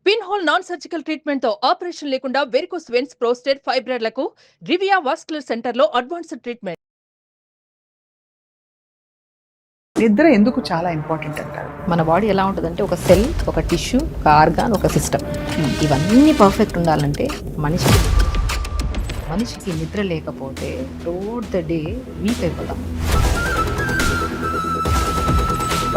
Pin hole non surgical treatment తో operation లేకుండా varicose veins prostate ఫైబ్రాయిడ్లకు రివియా వాస్కులర్ సెంటర్ లో అడ్వాన్స్డ్ ట్రీట్మెంట్. నిద్ర ఎందుకు చాలా ఇంపార్టెంట్ అంటారు? మన బాడీ ఎలా ఉంటుందంటే ఒక సెల్, ఒక టిష్యూ, ఒక ఆర్గాన్, ఒక సిస్టమ్. ఇవన్నీ పర్ఫెక్ట్ ఉండాలంటే మనిషికి నిద్ర లేకపోతే త్రూఅవుట్ ద డే వీక్ అయిపోతాం.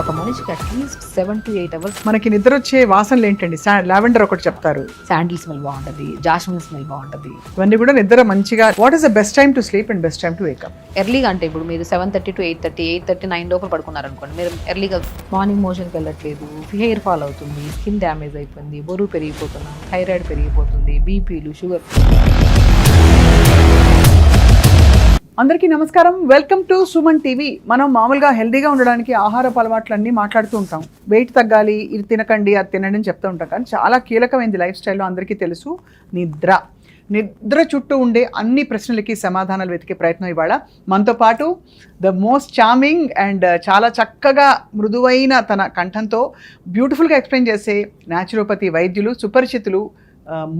ఒక మనిషికి అట్లీస్ట్ 7 to 8 అవర్స్. మనకి నిద్ర వచ్చే వాసనలు ఏంటండి? లావెండర్ ఒకటి చెప్తారు, శాండిల్ స్మెల్ బాగుంటుంది, జాస్మిన్ స్మెల్ బాగుంటుంది. ఇవన్నీ కూడా నిద్ర మంచిగా. What is the best time to sleep and best time to wake up? ఎర్లీగా అంటే ఇప్పుడు మీరు 7:30 to 8:30, 8:30, 9 లోపల పడుకున్నారనుకోండి, మీరు ఎర్లీగా మార్నింగ్ మోషన్కి వెళ్ళట్లేదు, హెయిర్ ఫాల్ అవుతుంది, స్కిన్ డ్యామేజ్ అయిపోయింది, బరువు పెరిగిపోతున్నాం, థైరాయిడ్ పెరిగిపోతుంది, బీపీలు, షుగర్. అందరికీ నమస్కారం, వెల్కమ్ టు సుమన్ టీవీ. మనం మామూలుగా హెల్దీగా ఉండడానికి ఆహారపు అలవాట్లన్నీ మాట్లాడుతూ ఉంటాం. వెయిట్ తగ్గాలి, ఇది తినకండి, అది తినండి అని చెప్తూ ఉంటాం. కానీ చాలా కీలకమైనది లైఫ్ స్టైల్లో అందరికీ తెలుసు, నిద్ర చుట్టూ ఉండే అన్ని ప్రశ్నలకి సమాధానాలు వెతికే ప్రయత్నం ఇవాళ మనతో పాటు ద మోస్ట్ చార్మింగ్ అండ్ చాలా చక్కగా మృదువైన తన కంఠంతో బ్యూటిఫుల్గా ఎక్స్ప్లెయిన్ చేసే న్యాచురోపతి వైద్యులు, సుపరిచితులు,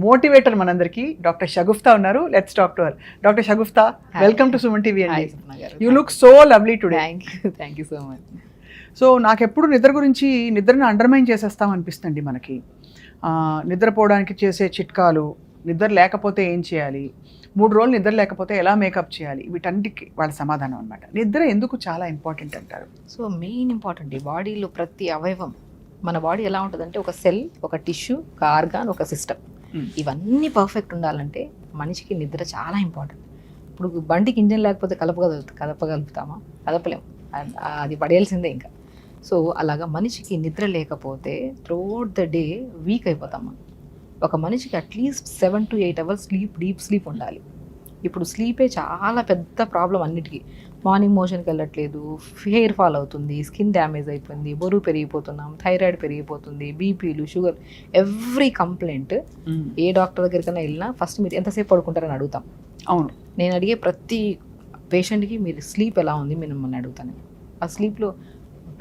మోటివేటర్ మనందరికీ డాక్టర్ షగుఫ్తా ఉన్నారు. Let's talk to her. Doctor Shagufta, welcome to Suman TV అండి. You look so lovely today. Thank you so much. So నాకు ఎప్పుడు నిద్రని అండర్మైన్ చేసేస్తాం అనిపిస్తుంది మనకి. నిద్రపోవడానికి చేసే చిట్కాలు, నిద్ర లేకపోతే ఏం చేయాలి, 3 రోజులు నిద్ర లేకపోతే ఎలా మేకప్ చేయాలి, వీటన్నిటికి వాళ్ళ సమాధానం అనమాట. నిద్ర ఎందుకు చాలా ఇంపార్టెంట్ అంటారు? సో మెయిన్ ఇంపార్టెంట్, ఈ బాడీలో ప్రతి అవయవం, మన బాడీ ఎలా ఉంటుందంటే ఒక సెల్, ఒక టిష్యూ, ఒక ఆర్గాన్, ఒక సిస్టమ్. ఇవన్నీ పర్ఫెక్ట్ ఉండాలంటే మనిషికి నిద్ర చాలా ఇంపార్టెంట్. ఇప్పుడు బండికి ఇంజన్ లేకపోతే కదపగలుగుతామా? కదపలేము, అది పడేయాల్సిందే ఇంకా. సో అలాగా మనిషికి నిద్ర లేకపోతే త్రూఅవుట్ ద డే వీక్ అయిపోతామా. ఒక మనిషికి at least 7 to 8 hours deep sleep ఉండాలి. ఇప్పుడు స్లీపే చాలా పెద్ద ప్రాబ్లం అన్నిటికీ. మార్నింగ్ మోషన్కి వెళ్ళట్లేదు, హెయిర్ ఫాల్ అవుతుంది, స్కిన్ డ్యామేజ్ అయిపోయింది, బరువు పెరిగిపోతున్నాం, థైరాయిడ్ పెరిగిపోతుంది, బీపీలు, షుగర్, ఎవ్రీ కంప్లైంట్. ఏ డాక్టర్ దగ్గరికైనా వెళ్ళినా ఫస్ట్ మీరు ఎంతసేపు పడుకుంటారని అడుగుతాం. అవును, నేను అడిగే ప్రతి పేషెంట్కి మీరు స్లీప్ ఎలా ఉంది మిమ్మల్ని అడుగుతాను. ఆ స్లీప్లో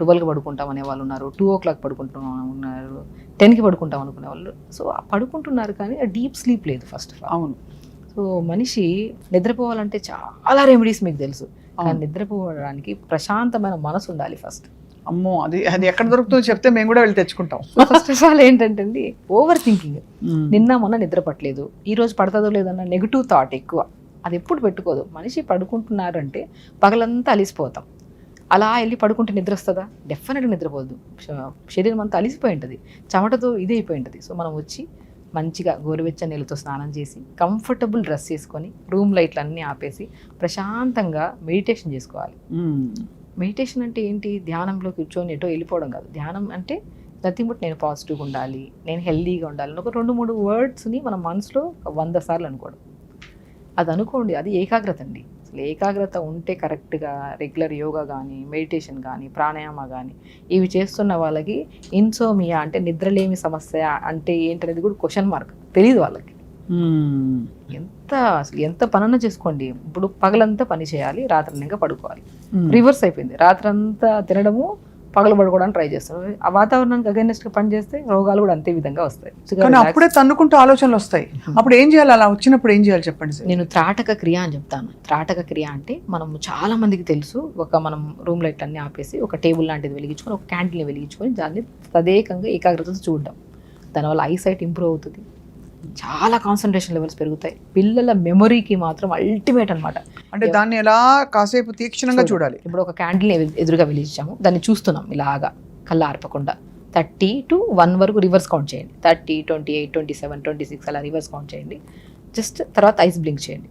12కి పడుకుంటాం అనే వాళ్ళు ఉన్నారు, 2 o'clock పడుకుంటాం ఉన్నారు, 10కి పడుకుంటాం అనుకునే వాళ్ళు. సో పడుకుంటున్నారు కానీ ఆ డీప్ స్లీప్ లేదు ఫస్ట్ ఆఫ్ ఆల్. అవును. సో మనిషి నిద్రపోవాలంటే చాలా రెమెడీస్ మీకు తెలుసు, కానీ నిద్రపోవడానికి ప్రశాంతమైన మనసు ఉండాలి ఫస్ట్. అమ్మో, అది ఎక్కడ దొరుకుతుందో చెప్తే మేము కూడా వెళ్ళి తెచ్చుకుంటాం. ఫస్ట్ ఆఫ్ ఆల్ ఏంటంటే ఓవర్ థింకింగ్. నిన్న మొన్న నిద్ర పట్టలేదు, ఈ రోజు పడతాదో లేదన్న నెగిటివ్ థాట్ ఎక్కువ. అది ఎప్పుడు పెట్టుకోదు. మనిషి పడుకుంటున్నారంటే పగలంతా అలిసిపోతాం. అలా వెళ్ళి పడుకుంటే నిద్ర వస్తుందా? డెఫినెట్గా నిద్రపోదు. శరీరం అంతా అలిసిపోయి ఉంటుంది, చెమటతో ఇదే అయిపోయి ఉంటుంది. సో మనం వచ్చి మంచిగా గోరువెచ్చని నీళ్ళతో స్నానం చేసి కంఫర్టబుల్ డ్రెస్ చేసుకొని రూమ్ లైట్లు అన్నీ ఆపేసి ప్రశాంతంగా మెడిటేషన్ చేసుకోవాలి. మెడిటేషన్ అంటే ఏంటి? ధ్యానంలో కూర్చొని ఎటో వెళ్ళిపోవడం కాదు. ధ్యానం అంటే నథింగ్ బట్ నేను పాజిటివ్గా ఉండాలి, నేను హెల్దీగా ఉండాలి, ఒక 2-3 వర్డ్స్ని మన మనసులో 100 సార్లు అనుకోవడం. అది అనుకోండి, అది ఏకాగ్రత అండి. అసలు ఏకాగ్రత ఉంటే కరెక్ట్గా రెగ్యులర్ యోగా కానీ, మెడిటేషన్ కానీ, ప్రాణాయామ కానీ ఇవి చేస్తున్న వాళ్ళకి ఇన్సోమియా అంటే నిద్రలేమి సమస్య అంటే ఏంటనేది కూడా క్వశ్చన్ మార్క్, తెలియదు వాళ్ళకి. అసలు ఎంత పనన్నా చేసుకోండి, ఇప్పుడు పగలంతా పని చేయాలి, రాత్రి ఇంకా పడుకోవాలి. రివర్స్ అయిపోయింది, రాత్రంతా తినడము, పగలు పడుకోవడానికి ట్రై చేస్తారు. ఆ వాతావరణానికి అగైనెస్ట్గా పని చేస్తే రోగాలు కూడా అంతే విధంగా వస్తాయి. కానీ అప్పుడే తన్నుకుంటూ ఆలోచనలు వస్తాయి. అప్పుడు ఏం చేయాలి? అలా వచ్చినప్పుడు ఏం చేయాలి చెప్పండి సార్. నేను త్రాటక క్రియ అని చెప్తాను. త్రాటక క్రియ అంటే మనం చాలా మందికి తెలుసు, మనం రూమ్ లైట్ అన్ని ఆపేసి ఒక టేబుల్ లాంటిది వెలిగించుకొని, ఒక క్యాండిల్ని వెలిగించుకొని దాన్ని తదేకంగా ఏకాగ్రతతో చూడడం. దానివల్ల ఐసైట్ ఇంప్రూవ్ అవుతుంది, చాలా కాన్సన్ట్రేషన్ లెవెల్స్ పెరుగుతాయి. పిల్లల మెమొరీకి మాత్రం అల్టిమేట్ అనమాట. అంటే దాన్ని ఎలా కాసేపు తీక్షణంగా చూడాలి. ఇప్పుడు ఒక క్యాండిల్ని ఎదురుగా వెలిగించాము, దాన్ని చూస్తున్నాం ఇలాగా కళ్ళ ఆర్పకుండా. 30 to 1 వరకు రివర్స్ కౌంట్ చేయండి. 30, 28, 27, 26 అలా రివర్స్ కౌంట్ చేయండి. జస్ట్ తర్వాత ఐస్ బ్లింక్ చేయండి.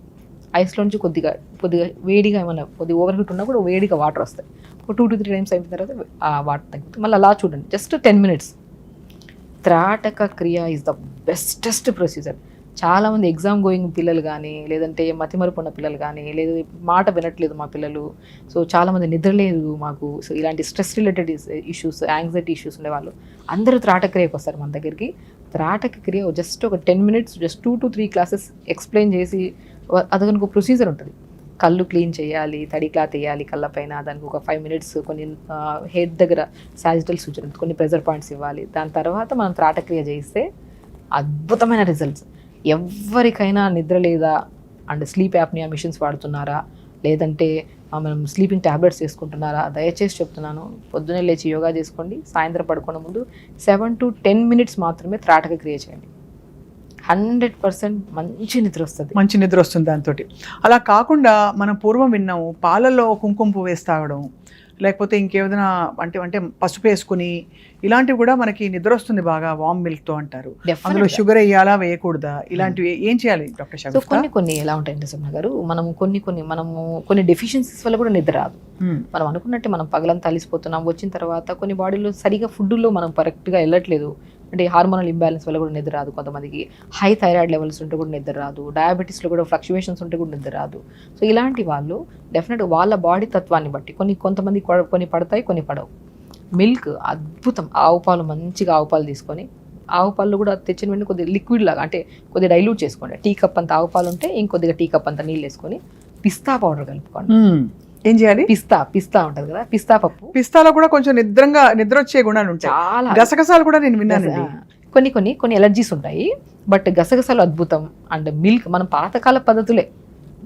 ఐస్లో నుంచి కొద్దిగా వేడిగా ఏమైనా కొద్దిగా ఓవర్ హీట్ ఉన్నా కూడా వేడిగా వాటర్ వస్తాయి. ఒక 2 to 3 టైమ్స్ అయిన తర్వాత ఆ వాటర్ తగ్గుతుంది. మళ్ళీ అలా చూడండి, జస్ట్ 10 minutes. త్రాటక క్రియ ఈజ్ ద బెస్టెస్ట్ ప్రొసీజర్. చాలామంది ఎగ్జామ్ గోయింగ్ పిల్లలు కానీ, లేదంటే మతిమరుపు ఉన్న పిల్లలు కానీ, లేదా మాట వినట్లేదు మా పిల్లలు, సో చాలామంది నిద్రలేదు మాకు, సో ఇలాంటి stress related issues, anxiety issues ఉండేవాళ్ళు అందరూ త్రాటక క్రియకి వస్తారు మన దగ్గరికి. త్రాటక క్రియ జస్ట్ ఒక 10 minutes, just 2 to 3 classes explain చేసి, అదొక ఒక ప్రొసీజర్ ఉంటుంది. కళ్ళు క్లీన్ చేయాలి, తడి క్లాత్ వేయాలి కళ్ళపైన, దానికి ఒక 5 minutes కొన్ని హెడ్ దగ్గర సాజిటల్ సూచన, కొన్ని ప్రెజర్ పాయింట్స్ ఇవ్వాలి. దాని తర్వాత మనం త్రాటక్రియ చేయిస్తే అద్భుతమైన రిజల్ట్స్. ఎవరికైనా నిద్ర లేదా అండ్ స్లీప్ యాప్నియా మిషన్స్ వాడుతున్నారా, లేదంటే మనం స్లీపింగ్ ట్యాబ్లెట్స్ తీసుకుంటున్నారా, దయచేసి చెప్తున్నాను, పొద్దున్నే లేచి యోగా చేసుకోండి. సాయంత్రం పడుకునే ముందు 7 to 10 minutes మాత్రమే త్రాటక క్రియ చేయండి. 100% మంచి నిద్ర వస్తుంది. మంచి నిద్ర వస్తుంది దాంతో. అలా కాకుండా మనం పూర్వం విన్నాము, పాలల్లో కుంకుమ పువ్వు వేసి తాగడం, లేకపోతే ఇంకేదైనా అంటే పసుపు వేసుకుని, ఇలాంటివి కూడా మనకి నిద్ర వస్తుంది బాగా వామ్ మిల్క్తో అంటారు. అందులో షుగర్ వేయాలా వేయకూడదా, ఇలాంటివి ఏం చేయాలి డాక్టర్ సో కొన్ని ఎలా ఉంటాయంటే సుమా గారు, మనము కొన్ని డెఫిషియన్సీస్ వల్ల కూడా నిద్ర రాదు. మనం అనుకున్నట్టే మనం పగలంతా అలిసిపోతున్నాం, వచ్చిన తర్వాత కొన్ని బాడీలో సరిగా ఫుడ్లో మనం కరెక్ట్గా వెళ్ళట్లేదు, అంటే హార్మోనల్ ఇంబ్యాలెన్స్ వల్ల కూడా నిద్ర రాదు. కొంతమందికి హై థైరాయిడ్ లెవెల్స్ ఉంటే కూడా నిద్ర రాదు, డయాబెటీస్లో కూడా ఫ్లక్చువేషన్స్ ఉంటే కూడా నిద్ర రాదు. సో ఇలాంటి వాళ్ళు డెఫినెట్గా వాళ్ళ బాడీ తత్వాన్ని బట్టి కొంతమంది కొన్ని పడతాయి, కొన్ని పడవు. మిల్క్ అద్భుతం. ఆవు పాలు, మంచిగా ఆవు పాలు తీసుకొని, ఆవు పాలు కూడా తెచ్చిన వెంటనే కొద్దిగా లిక్విడ్ లాగా, అంటే కొద్దిగా డైల్యూట్ చేసుకోండి. టీ కప్ అంత ఆవు పాలు ఉంటే ఇంకొద్దిగా టీ కప్ అంత నీళ్ళు వేసుకొని పిస్తా పౌడర్ కలుపుకోండి. ఏం చేయాలి? పిస్తా ఉంటది కదా, పిస్తా పప్పు. పిస్తాలో కూడా కొంచెం నిద్ర వచ్చే గుణాలు ఉంటాయి. చాలా గసగసాలు కూడా నేను విన్నానండి. కొన్ని ఎలర్జీస్ ఉంటాయి, బట్ గసగసాలు అద్భుతం. అండ్ మిల్క్ మనం పాతకాల పద్ధతులే,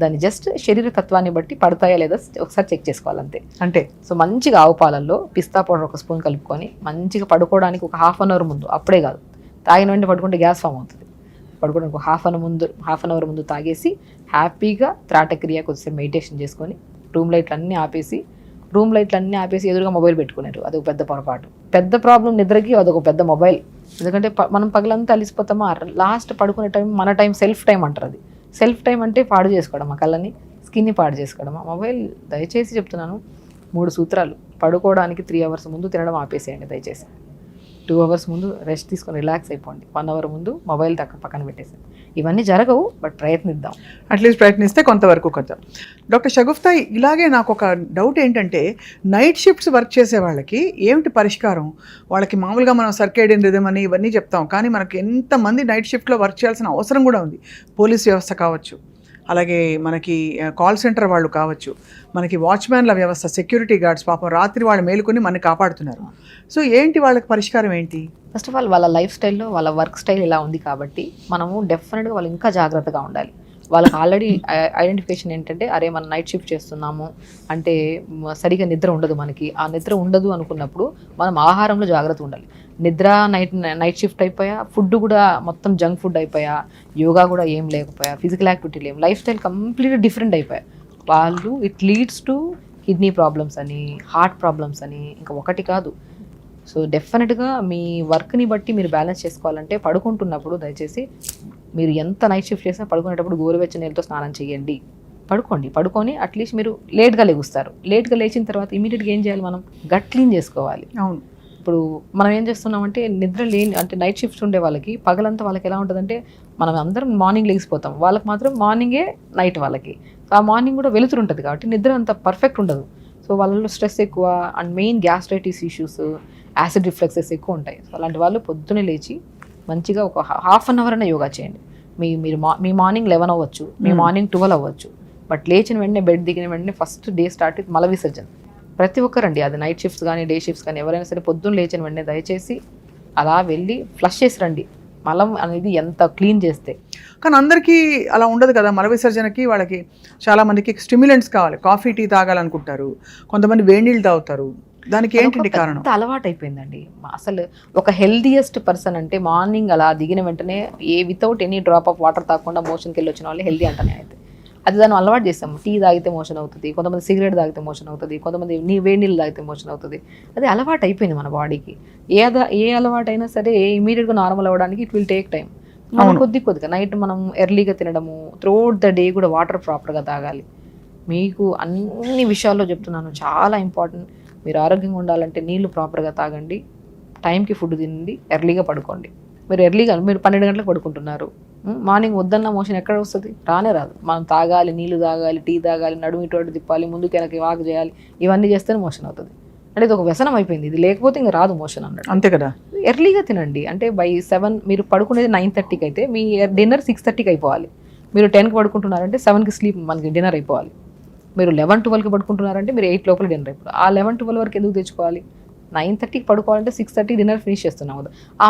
దాన్ని జస్ట్ శరీర తత్వాన్ని బట్టి పడతాయా లేదా ఒకసారి చెక్ చేసుకోవాలంతే. అంటే సో మంచిగా ఆవు పాలల్లో పిస్తా పౌడర్ 1 స్పూన్ కలుపుకొని మంచిగా పడుకోవడానికి ఒక 1/2 hour ముందు, అప్పుడే కాదు, తాగిన వెంటనే పడుకుంటే గ్యాస్ ఫామ్ అవుతుంది. పడుకోవడానికి ఒక హాఫ్ అన్ అవర్ ముందు తాగేసి హ్యాపీగా త్రాటక్రియ కొద్దిసేపు మెడిటేషన్ చేసుకొని రూమ్ లైట్లన్నీ ఆపేసి ఎదురుగా మొబైల్ పెట్టుకున్నారు. అదొక పెద్ద పొరపాటు. పెద్ద ప్రాబ్లం నిద్రకి అదొక పెద్ద మొబైల్. ఎందుకంటే మనం పగలంతా అలిసిపోతామా, లాస్ట్ పడుకునే టైం మన టైం, సెల్ఫ్ టైం అంటారు. అది సెల్ఫ్ టైం అంటే పాడు చేసుకోవడమా, కళ్ళని స్కిన్ని పాడు చేసుకోవడమా. మొబైల్ దయచేసి చెప్తున్నాను, 3 సూత్రాలు. పడుకోవడానికి 3 hours ముందు తినడం ఆపేసేయండి దయచేసి. 2 hours ముందు రెస్ట్ తీసుకొని రిలాక్స్ అయిపోండి. 1 hour ముందు మొబైల్ పక్కన పెట్టేసేయండి. ఇవన్నీ జరగవు, బట్ ప్రయత్నిద్దాం. అట్లీస్ట్ ప్రయత్నిస్తే కొంతవరకు కొంచెం. డాక్టర్ షగుఫ్తా, ఇలాగే నాకు ఒక డౌట్ ఏంటంటే, నైట్ షిఫ్ట్స్ వర్క్ చేసే వాళ్ళకి ఏమిటి పరిష్కారం? వాళ్ళకి మామూలుగా మనం సర్కేడియన్ రిథమ్ అని ఇవన్నీ చెప్తాం, కానీ మనకి ఎంతమంది నైట్ షిఫ్ట్లో వర్క్ చేయాల్సిన అవసరం కూడా ఉంది. పోలీస్ వ్యవస్థ కావచ్చు, అలాగే మనకి కాల్ సెంటర్ వాళ్ళు కావచ్చు, మనకి వాచ్మ్యాన్ల వ్యవస్థ, సెక్యూరిటీ గార్డ్స్, పాపం రాత్రి వాళ్ళు మేలుకొని మనని కాపాడుతున్నారు. సో ఏంటి వాళ్ళకి పరిష్కారం ఏంటి? ఫస్ట్ ఆఫ్ ఆల్ వాళ్ళ లైఫ్ స్టైల్లో వాళ్ళ వర్క్ స్టైల్ ఇలా ఉంది కాబట్టి మనము డెఫినెట్గా వాళ్ళు ఇంకా జాగ్రత్తగా ఉండాలి. వాళ్ళకి ఆల్రెడీ ఐడెంటిఫికేషన్ ఏంటంటే, అరే మనం నైట్ షిఫ్ట్ చేస్తున్నాము అంటే సరిగా నిద్ర ఉండదు మనకి. ఆ నిద్ర ఉండదు అనుకున్నప్పుడు మనం ఆహారంలో జాగ్రత్త ఉండాలి. నిద్ర నైట్ షిఫ్ట్ అయిపోయా, ఫుడ్ కూడా మొత్తం జంక్ ఫుడ్ అయిపోయా, యోగా కూడా ఏం లేకపోయా, ఫిజికల్ యాక్టివిటీ లేవు, లైఫ్ స్టైల్ కంప్లీట్గా డిఫరెంట్ అయిపోయా వాళ్ళు. It leads to kidney problems అని, హార్ట్ ప్రాబ్లమ్స్ అని, ఇంకా ఒకటి కాదు. సో డెఫినెట్గా మీ వర్క్ని బట్టి మీరు బ్యాలెన్స్ చేసుకోవాలంటే, పడుకుంటున్నప్పుడు దయచేసి మీరు ఎంత నైట్ షిఫ్ట్ చేసినా పడుకునేటప్పుడు గోరువెచ్చని నీళ్ళతో స్నానం చేయండి. పడుకొని అట్లీస్ట్ మీరు లేట్గా లేగుస్తారు. లేట్గా లేచిన తర్వాత ఇమీడియట్గా ఏం చేయాలి, మనం గట్ క్లీన్ చేసుకోవాలి. అవును. ఇప్పుడు మనం ఏం చేస్తున్నామంటే, నిద్ర లేని అంటే నైట్ షిఫ్ట్స్ ఉండే వాళ్ళకి పగలంతా వాళ్ళకి ఎలా ఉంటుందంటే, మనం అందరం మార్నింగ్ లేచిపోతాం, వాళ్ళకి మాత్రం మార్నింగే నైట్ వాళ్ళకి. సో ఆ మార్నింగ్ కూడా వెలుతురుంటుంది కాబట్టి నిద్ర అంత పర్ఫెక్ట్ ఉండదు. సో వాళ్ళలో స్ట్రెస్ ఎక్కువ, and main gastritis issues, acid reflexes ఎక్కువ ఉంటాయి. సో అలాంటి వాళ్ళు పొద్దున్నే లేచి మంచిగా ఒక 1/2 hour అయినా యోగా చేయండి. మీ మార్నింగ్ 11 అవ్వచ్చు, మీ మార్నింగ్ 12 అవ్వచ్చు, బట్ లేచిన వెంటనే బెడ్ దిగిన వెంటనే ఫస్ట్ డే స్టార్ట్ విత్ మల విసర్జన. ప్రతి ఒక్కరండి, అది నైట్ షిఫ్ట్స్ కానీ డే షిఫ్ట్స్ కానీ ఎవరైనా సరే పొద్దున్న లేచిన వెంటనే దయచేసి అలా వెళ్ళి ఫ్లష్ చేసి రండి. మలం అనేది ఎంత క్లీన్ చేస్తే. కానీ అందరికీ అలా ఉండదు కదా. మల విసర్జనకి వాళ్ళకి చాలామందికి స్టిమ్యులెంట్స్ కావాలి, కాఫీ టీ తాగాలనుకుంటారు, కొంతమంది వేడి నీళ్ళు తాగుతారు. దానికి ఏంటంటే కారణం? అలవాటు అయిపోయిందండి. అసలు ఒక హెల్దియెస్ట్ పర్సన్ అంటే మార్నింగ్ అలా దిగిన వెంటనే without any drop of water తాగకుండా మోషన్కి వెళ్ళి వచ్చిన వాళ్ళు హెల్దీ అంటానే. అయితే అది దాన్ని అలవాటు చేస్తాము. టీ తాగితే మోషన్ అవుతుంది, కొంతమంది సిగరెట్ తాగితే మోషన్ అవుతుంది, కొంతమంది వేడి నీళ్ళు తాగితే మోషన్ అవుతుంది. అది అలవాటు అయిపోయింది మన బాడీకి. ఏ అలవాటు అయినా సరే ఇమీడియట్గా నార్మల్ అవ్వడానికి ఇట్ విల్ టేక్ టైం. మనం కొద్దిగా నైట్ మనం ఎర్లీగా తినడము, త్రూఅవుట్ ద డే కూడా వాటర్ ప్రాపర్గా తాగాలి. మీకు అన్ని విషయాల్లో చెప్తున్నాను, చాలా ఇంపార్టెంట్. మీరు ఆరోగ్యంగా ఉండాలంటే నీళ్లు ప్రాపర్గా తాగండి, టైంకి ఫుడ్ తినండి, ఎర్లీగా పడుకోండి. మీరు 12 గంటలకు పడుకుంటున్నారు, మార్నింగ్ వద్దన్న మోషన్ ఎక్కడ వస్తుంది? రానే రాదు. మనం తాగాలి, నీళ్లు తాగాలి, టీ తాగాలి, నడుము ఇటు తిప్పాలి, ముందుకు వెనక్కి వాక్ చేయాలి, ఇవన్నీ చేస్తేనే మోషన్ అవుతుంది. అంటే ఇది ఒక వ్యసనం అయిపోయింది. ఇది లేకపోతే ఇంకా రాదు మోషన్ అన్నట్టు. అంతే కదా. ఎర్లీగా తినండి. అంటే బై 7 మీరు పడుకునేది 9:30కి అయితే మీ డిన్నర్ 6:30కి అయిపోవాలి. మీరు 10కి పడుకుంటున్నారంటే 7కి స్లీప్ మనకి డిన్నర్ అయిపోవాలి. మీరు 11-12కి పడుకుంటున్నారంటే మీరు 8 లోపల డిన్నర్ అయిపోవాలి. ఆ 11-12 వరకు ఎందుకు తెచ్చుకోవాలి? 9:30కి పడుకోవాలంటే 6:30 డిన్నర్ ఫినిష్ చేస్తున్నాం కదా. ఆ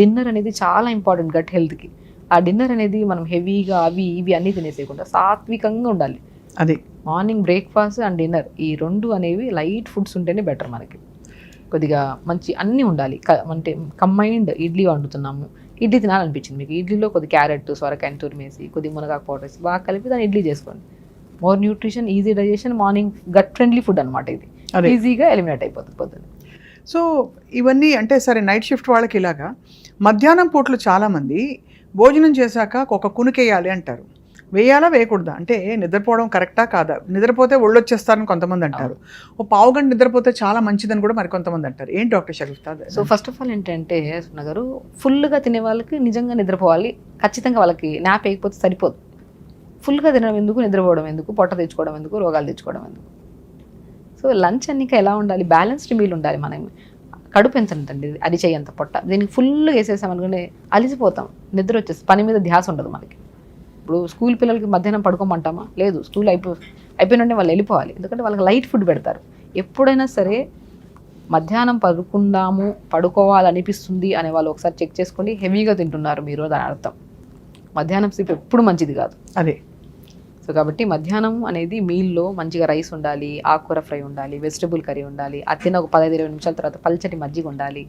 డిన్నర్ అనేది చాలా ఇంపార్టెంట్ గట్ హెల్త్కి. ఆ డిన్నర్ అనేది మనం హెవీగా అవి ఇవి అన్నీ తినేసేయకుండా సాత్వికంగా ఉండాలి. అది మార్నింగ్ బ్రేక్ఫాస్ట్ అండ్ డిన్నర్ ఈ 2 అనేవి లైట్ ఫుడ్స్ ఉంటేనే బెటర్ మనకి. కొద్దిగా మంచి అన్నీ ఉండాలి. అంటే కంబైన్డ్ ఇడ్లీ వండుతున్నాము, ఇడ్లీ తినాలనిపించింది మీకు, ఇడ్లీలో కొద్ది క్యారెట్ సొరకాయని తురిమేసి కొద్ది మునగాకు పౌడర్ వేసి బాగా కలిపి దాన్ని ఇడ్లీ చేసుకోండి. More nutrition, easy digestion, morning gut friendly food అనమాట. ఇది ఈజీగా ఎలిమినేట్ అయిపోతుంది పొద్దున్న. సో ఇవన్నీ అంటే సరే నైట్ షిఫ్ట్ వాళ్ళకి ఇలాగా, మధ్యాహ్నం పూటలు చాలామంది భోజనం చేశాక ఒక కునుకేయాలి అంటారు. వేయాలా వేయకూడదా? అంటే నిద్రపోవడం కరెక్టా కాదా? నిద్రపోతే ఒళ్ళు వచ్చేస్తారని కొంతమంది అంటారు, ఓ పావు గంట నిద్రపోతే చాలా మంచిదని కూడా మరి కొంతమంది అంటారు. ఏం doctor Shagufta? So first of all ఏంటంటే సున్నా గారు, ఫుల్గా తినే వాళ్ళకి నిజంగా నిద్రపోవాలి ఖచ్చితంగా. వాళ్ళకి నాప్ వేయకపోతే సరిపోదు. ఫుల్గా తినడం ఎందుకు, నిద్రపోవడం ఎందుకు, పొట్ట తెచ్చుకోవడం ఎందుకు, రోగాలు తెచ్చుకోవడం ఎందుకు? సో లంచ్ అన్నిక ఎలా ఉండాలి? బ్యాలెన్స్డ్ మీల్ ఉండాలి. మనం కడుపు ఎంత ఉంటుందండి, అది చెయ్యంత పొట్ట. దీనికి ఫుల్గా వేసేసామనుకునే అలిసిపోతాం, నిద్ర వచ్చేసి పని మీద ధ్యాస ఉండదు మనకి. ఇప్పుడు స్కూల్ పిల్లలకి మధ్యాహ్నం పడుకోమంటామా? లేదు, స్కూల్ అయిపోయినంటే వాళ్ళు వెళ్ళిపోవాలి. ఎందుకంటే వాళ్ళకి లైట్ ఫుడ్ పెడతారు. ఎప్పుడైనా సరే మధ్యాహ్నం పడుకోవాలనిపిస్తుంది అనే వాళ్ళు ఒకసారి చెక్ చేసుకోండి. హెవీగా తింటున్నారు మీరు, దాని అర్థం మధ్యాహ్నం సేపు ఎప్పుడు మంచిది కాదు. అదే. సో కాబట్టి మధ్యాహ్నం అనేది మీల్లో మంచిగా రైస్ ఉండాలి, ఆకుకూర ఫ్రై ఉండాలి, వెజిటబుల్ కర్రీ ఉండాలి. అది తిన్న ఒక 15-20 నిమిషాల తర్వాత పల్చటి మజ్జిగ ఉండాలి.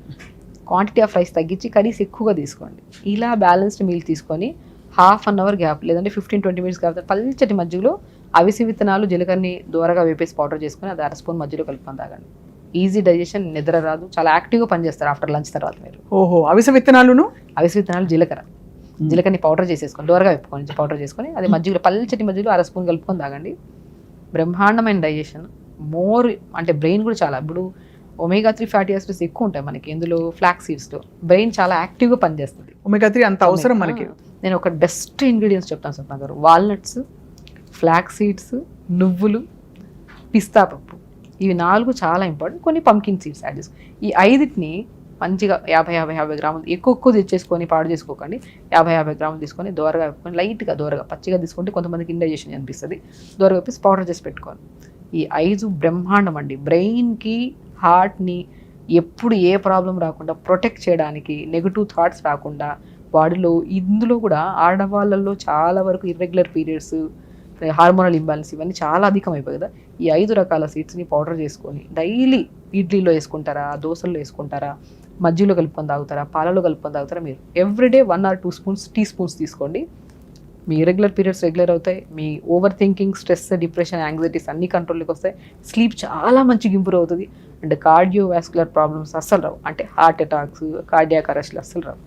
క్వాంటిటీ ఆఫ్ రైస్ తగ్గించి కర్రీస్ ఎక్కువగా తీసుకోండి. ఇలా బ్యాలెన్స్డ్ మీల్ తీసుకొని హాఫ్ అన్ అవర్ గ్యాప్ లేదంటే 15-20 మినిట్స్ గ్యాప్ పల్చటి మజ్జిగలో అవిసి విత్తనాలు, జీలకర్రని దూరగా వేపేసి పౌడర్ చేసుకొని అది 1 స్పూన్ మధ్యలో కలుపుకొని తాగండి. ఈజీ డైజెషన్, నిద్ర రాదు, చాలా యాక్టివ్గా పనిచేస్తారు ఆఫ్టర్ లంచ్ తర్వాత మీరు. ఓహో, అవిసి విత్తనాలు, జీలకర్రని పౌడర్ చేసేసుకొని దూరగా వేపుకొని పౌడర్ చేసుకొని అది మజ్జిగలో పల్చటి మజ్జిగలో 1 స్పూన్ కలుపుకొని తాగండి. బ్రహ్మాండమైన డైజెషన్. మోర్ అంటే బ్రెయిన్ కూడా చాలా, ఇప్పుడు omega-3 ఫ్యాటీ యాసిడ్స్ ఎక్కువ ఉంటాయి మనకి ఇందులో, ఫ్లాక్స్ సీడ్స్లో. బ్రెయిన్ చాలా యాక్టివ్గా పనిచేస్తుంది. omega-3 అంత అవసరం మనకి. నేను ఒక బెస్ట్ ఇంగ్రీడియంట్స్ చెప్తాను సప్నా గారు. వాల్నట్స్, ఫ్లాక్స్ సీడ్స్, నువ్వులు, పిస్తా పప్పు, ఇవి 4 చాలా ఇంపార్టెంట్. కొన్ని పంకిన్ సీడ్స్ యాడ్ చేసుకో. ఈ 5టిని మంచిగా 50 గ్రాములు ఎక్కువ తెచ్చేసుకొని పాడు చేసుకోకండి. 50 గ్రాములు తీసుకొని దోరగా వేపుకొని లైట్గా దోరగా పచ్చిగా తీసుకుంటే కొంతమందికి ఇండైజెషన్ అనిపిస్తుంది. దోరగా వేపేసి పౌడర్ చేసి పెట్టుకోవాలి. ఈ 5 బ్రహ్మాండం అండి. బ్రెయిన్కి, హార్ట్ని ఎప్పుడు ఏ ప్రాబ్లం రాకుండా ప్రొటెక్ట్ చేయడానికి, నెగిటివ్ థాట్స్ రాకుండా బాడీలో. ఇందులో కూడా ఆడవాళ్ళల్లో చాలా వరకు ఇర్రెగ్యులర్ పీరియడ్స్, హార్మోనల్ ఇంబ్యాలెన్స్ ఇవన్నీ చాలా అధికమైపోయి కదా. ఈ 5 రకాల సీడ్స్ని పౌడర్ చేసుకొని డైలీ ఇడ్లీలో వేసుకుంటారా, దోశల్లో వేసుకుంటారా, మజ్జిగలో కలుపుకొని తాగుతారా, పాలలో కలుపుకొని తాగుతారా, మీరు ఎవ్రీడే 1 or 2 టీ స్పూన్స్ తీసుకోండి. మీ ఇర్రెగ్యులర్ పీరియడ్స్ రెగ్యులర్ అవుతాయి. మీ overthinking, stress, depression, anxieties అన్ని కంట్రోల్లోకి వస్తాయి. స్లీప్ చాలా మంచిగా ఇంప్రూవ్ అవుతుంది. అండ్ కార్డియోవాస్కులర్ ప్రాబ్లమ్స్ అస్సలు రావు. అంటే హార్ట్ అటాక్స్, కార్డియాక్ అరెస్ట్లు అస్సలు రావు.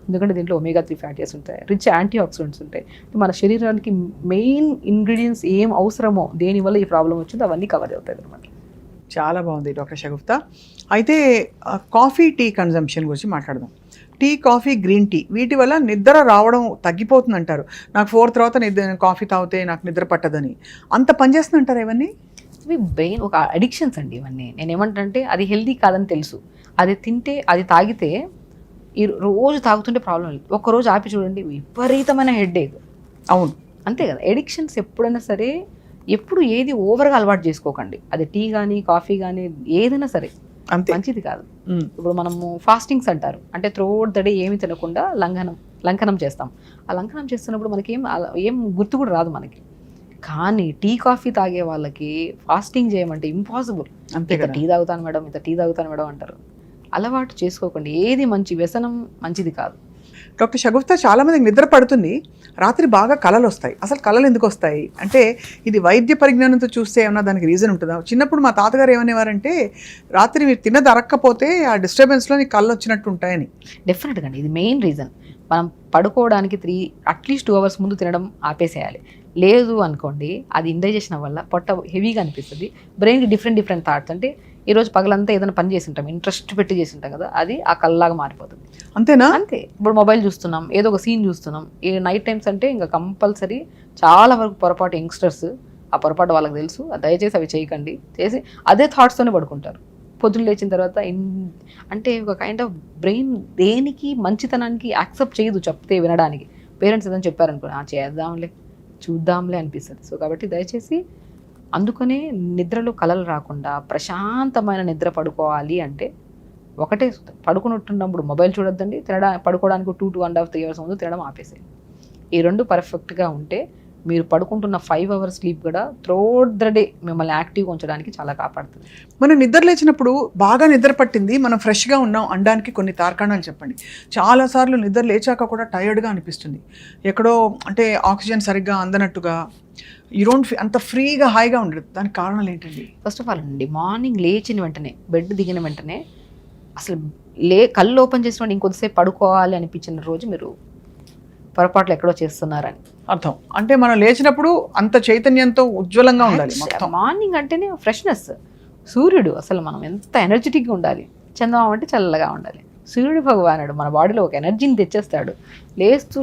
ఎందుకంటే దీంట్లో omega-3 ఫ్యాటీ యాసిడ్స్ ఉంటాయి, రిచ్ యాంటీ ఆక్సిడెంట్స్ ఉంటాయి. మన శరీరానికి మెయిన్ ఇంగ్రీడియంట్స్ ఏం అవసరమో, దేనివల్ల ఈ ప్రాబ్లం వచ్చిందో అవన్నీ కవర్ అవుతాయి అనమాట. చాలా బాగుంది డాక్టర్ షగుఫ్తా. అయితే కాఫీ, టీ కన్జంప్షన్ గురించి మాట్లాడదాం. టీ, కాఫీ, గ్రీన్ టీ వీటి వల్ల నిద్ర రావడం తగ్గిపోతుంది అంటారు. నాకు 4 తర్వాత కాఫీ తాగితే నాకు నిద్ర పట్టదని, అంత పనిచేస్తుంది అంటారు ఇవన్నీ? ఇవి బ్రెయిన్ ఒక అడిక్షన్స్ అండి ఇవన్నీ. నేను ఏమంటానంటే అది హెల్దీ కాదని తెలుసు, అది తింటే, అది తాగితే ఈ రోజు తాగుతుంటే ప్రాబ్లం లేదు. ఒక్కరోజు ఆపి చూడండి, విపరీతమైన హెడ్ఏక్. అవును, అంతే కదా. ఎడిక్షన్స్ ఎప్పుడైనా సరే, ఎప్పుడు ఏది ఓవర్గా అలవాటు చేసుకోకండి. అది టీ కానీ, కాఫీ కానీ, ఏదైనా సరే మంచిది కాదు. ఇప్పుడు మనము ఫాస్టింగ్స్ అంటారు, అంటే త్రూఅవుట్ ద డే ఏమి తినకుండా లంఘనం చేస్తాం. ఆ లంఘనం చేస్తున్నప్పుడు మనకి ఏం గుర్తు కూడా రాదు మనకి. కానీ టీ, కాఫీ తాగే వాళ్ళకి ఫాస్టింగ్ చేయమంటే ఇంపాసిబుల్. అంతే కదా. టీ తాగుతాను మేడం అంటారు. అలవాటు చేసుకోకండి. ఏది మంచి వ్యసనం మంచిది కాదు. డాక్టర్ షగుఫ్తా, చాలా మందికి నిద్ర పడుతుంది, రాత్రి బాగా కళలు వస్తాయి. అసలు కళలు ఎందుకు వస్తాయి అంటే, ఇది వైద్య పరిజ్ఞానంతో చూస్తే ఏమన్నా దానికి రీజన్ ఉంటుందా? చిన్నప్పుడు మా తాతగారు ఏమనేవారంటే, రాత్రి మీరు తిన్నది అరక్కపోతే ఆ డిస్టర్బెన్స్లో నీకు కళ్ళు వచ్చినట్టు ఉంటాయని. డెఫినెట్గా అండి, ఇది మెయిన్ రీజన్. మనం పడుకోవడానికి అట్లీస్ట్ 2 hours ముందు తినడం ఆపేసేయాలి. లేదు అనుకోండి, అది ఇండైజెషన్ వల్ల పొట్ట హెవీగా అనిపిస్తుంది. బ్రెయిన్కి డిఫరెంట్ థాట్స్, అంటే ఈరోజు పగలంతా ఏదైనా పని చేసి ఉంటాం, ఇంట్రెస్ట్ పెట్టి చేసి ఉంటాం కదా, అది ఆ కళ్ళలాగా మారిపోతుంది. అంతేనా? అంతే. ఇప్పుడు మొబైల్ చూస్తున్నాం, ఏదో ఒక సీన్ చూస్తున్నాం. ఈ నైట్ టైమ్స్ అంటే ఇంకా కంపల్సరీ చాలా వరకు పొరపాటు యంగ్స్టర్స్, ఆ పొరపాటు వాళ్ళకి తెలుసు, దయచేసి అవి చేయకండి. చేసి అదే థాట్స్తోనే పడుకుంటారు. పొద్దున్న లేచిన తర్వాత అంటే ఒక కైండ్ ఆఫ్ బ్రెయిన్ దేనికి మంచితనానికి యాక్సెప్ట్ చేయదు చెప్తే వినడానికి. పేరెంట్స్ ఏదైనా చెప్పారనుకో, చేద్దాంలే, చూద్దాంలే అనిపిస్తుంది. సో కాబట్టి దయచేసి అందుకనే నిద్రలో కలలు రాకుండా ప్రశాంతమైన నిద్ర పడుకోవాలి అంటే ఒకటే పడుకున్నట్టున్నప్పుడు మొబైల్ చూడొద్దండి, పడుకోవడానికి 2.5 3 hours ముందు తినడం ఆపేసేయండి. ఈ రెండు పర్ఫెక్ట్గా ఉంటే మీరు పడుకుంటున్న 5 hours స్లీప్ కూడా త్రూఅవుట్ ద డే మిమ్మల్ని యాక్టివ్గా ఉంచడానికి చాలా కాపాడుతుంది. మనం నిద్ర లేచినప్పుడు బాగా నిద్ర పట్టింది, మనం ఫ్రెష్గా ఉన్నాం అనడానికి కొన్ని తార్కాణాలు చెప్పండి. చాలాసార్లు నిద్ర లేచాక కూడా టైర్డ్గా అనిపిస్తుంది, ఎక్కడో అంటే ఆక్సిజన్ సరిగ్గా అందనట్టుగా, యూ డోంట్ అంత ఫ్రీగా హాయిగా ఉండదు. దానికి కారణాలు ఏంటండి? ఫస్ట్ ఆఫ్ ఆల్ అండి, మార్నింగ్ లేచిన వెంటనే బెడ్ దిగిన వెంటనే అసలు కళ్ళు ఓపెన్ చేసిన ఇంకొద్దిసేపు పడుకోవాలి అనిపించిన రోజు మీరు పొరపాట్లు ఎక్కడో చేస్తున్నారని అర్థం. అంటే మనం లేచినప్పుడు అంత చైతన్యంతో ఉజ్వలంగా ఉండాలి. మార్నింగ్ అంటేనే ఫ్రెష్నెస్, సూర్యుడు అసలు మనం ఎంత ఎనర్జెటిక్గా ఉండాలి. చందమామ అంటే చల్లగా ఉండాలి. సూర్యుడు భగవానుడు మన బాడీలో ఒక ఎనర్జీని తెచ్చేస్తాడు. లేస్తూ